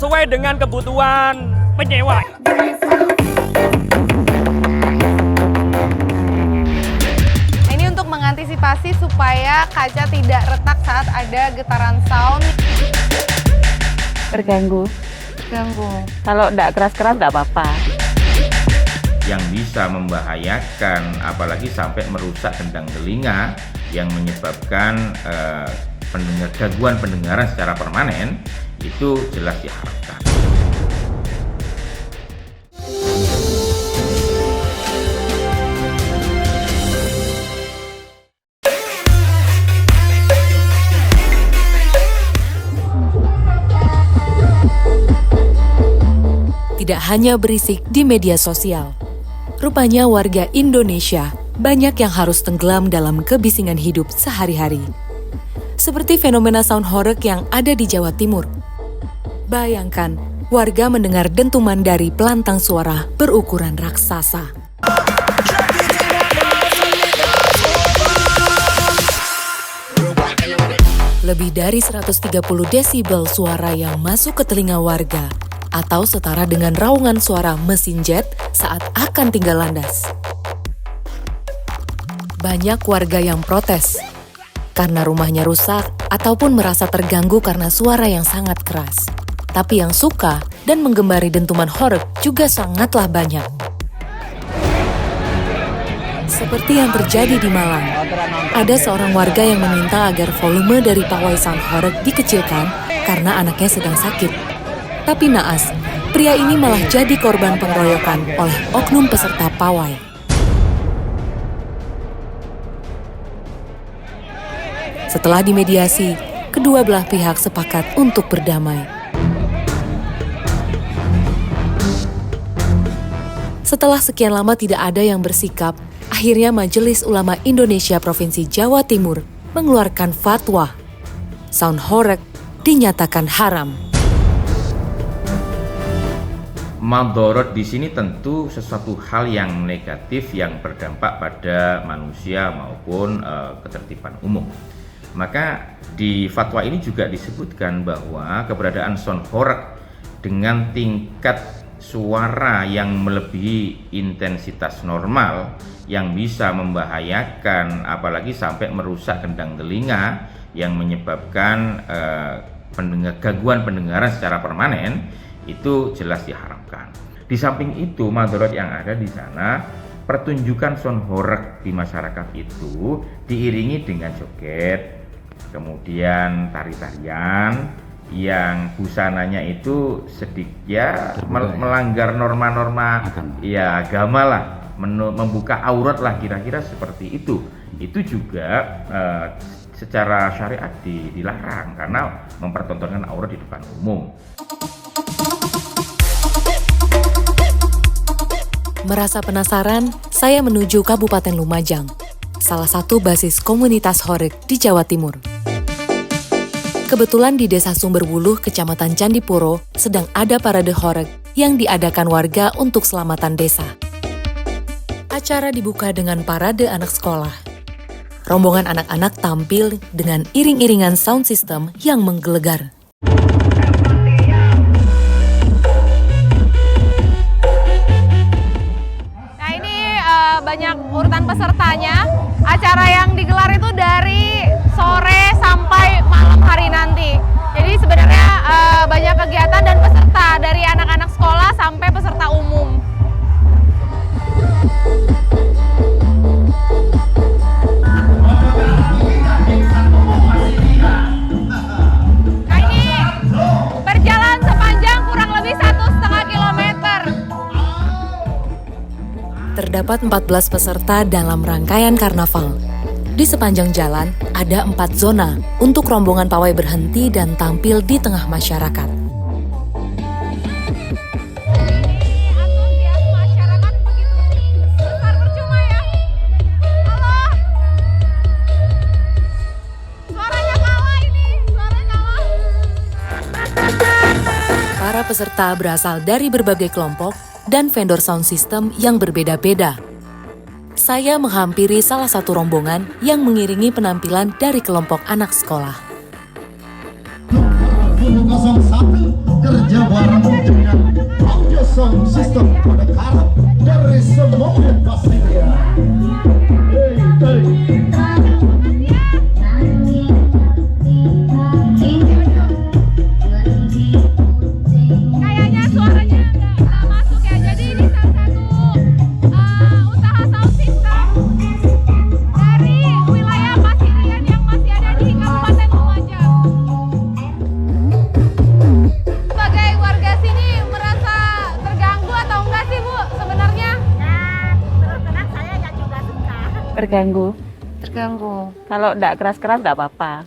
sesuai dengan kebutuhan penyewa. Ini untuk mengantisipasi supaya kaca tidak retak saat ada getaran sound. Terganggu. Kalau enggak keras-keras enggak apa-apa. Yang bisa membahayakan apalagi sampai merusak gendang telinga yang menyebabkan gangguan pendengaran secara permanen itu jelas diharapkan. Tidak hanya berisik di media sosial, rupanya warga Indonesia banyak yang harus tenggelam dalam kebisingan hidup sehari-hari. Seperti fenomena sound horeg yang ada di Jawa Timur. Bayangkan, warga mendengar dentuman dari pelantang suara berukuran raksasa. Lebih dari 130 desibel suara yang masuk ke telinga warga, atau setara dengan raungan suara mesin jet saat akan tinggal landas. Banyak warga yang protes karena rumahnya rusak ataupun merasa terganggu karena suara yang sangat keras. Tapi yang suka dan menggembari dentuman horeg juga sangatlah banyak. Seperti yang terjadi di Malang, ada seorang warga yang meminta agar volume dari pawai sound horeg dikecilkan karena anaknya sedang sakit. Tapi naas, pria ini malah jadi korban pengeroyokan oleh oknum peserta pawai. Setelah dimediasi, kedua belah pihak sepakat untuk berdamai. Setelah sekian lama tidak ada yang bersikap, akhirnya Majelis Ulama Indonesia Provinsi Jawa Timur mengeluarkan fatwa. Sound horeg dinyatakan haram. Madorot di sini tentu sesuatu hal yang negatif yang berdampak pada manusia maupun ketertiban umum. Maka di fatwa ini juga disebutkan bahwa keberadaan sound horeg dengan tingkat suara yang melebihi intensitas normal yang bisa membahayakan apalagi sampai merusak gendang telinga yang menyebabkan gangguan pendengaran secara permanen itu jelas diharamkan. Di samping itu, madorot yang ada di sana, pertunjukan sound horeg di masyarakat itu diiringi dengan joget, kemudian tari-tarian yang busananya itu sedikit melanggar norma-norma agama lah, membuka aurat lah, kira-kira seperti itu. Itu juga secara syariat dilarang karena mempertontonkan aurat di depan umum. Merasa penasaran, saya menuju Kabupaten Lumajang, salah satu basis komunitas horeg di Jawa Timur. Kebetulan di Desa Sumberwuluh, Kecamatan Candipuro, sedang ada parade horeg yang diadakan warga untuk selamatan desa. Acara dibuka dengan parade anak sekolah. Rombongan anak-anak tampil dengan iring-iringan sound system yang menggelegar. Banyak urutan pesertanya. Acara yang digelar itu dari sore sampai malam hari nanti. Jadi sebenarnya banyak kegiatan dan peserta dari anak-anak sekolah sampai peserta umum. Nah, ini berjalan sepanjang kurang lebih 1,5 kilometer. Terdapat 14 peserta dalam rangkaian karnaval. Di sepanjang jalan, ada 4 zona untuk rombongan pawai berhenti dan tampil di tengah masyarakat. Para peserta berasal dari berbagai kelompok dan vendor sound system yang berbeda-beda. Saya menghampiri salah satu rombongan yang mengiringi penampilan dari kelompok anak sekolah. kerja bareng dengan audio sound system pada karap dari semua pastinya. Kayaknya suaranya nggak masuk ya. Jadi ini salah satu usaha sound system dari wilayah Pasirian yang masih ada di Kabupaten Lumajang. Sebagai warga sini merasa terganggu atau enggak sih Bu sebenarnya? Terus terang saya nggak juga suka. Terganggu. Kalau enggak keras-keras enggak apa-apa.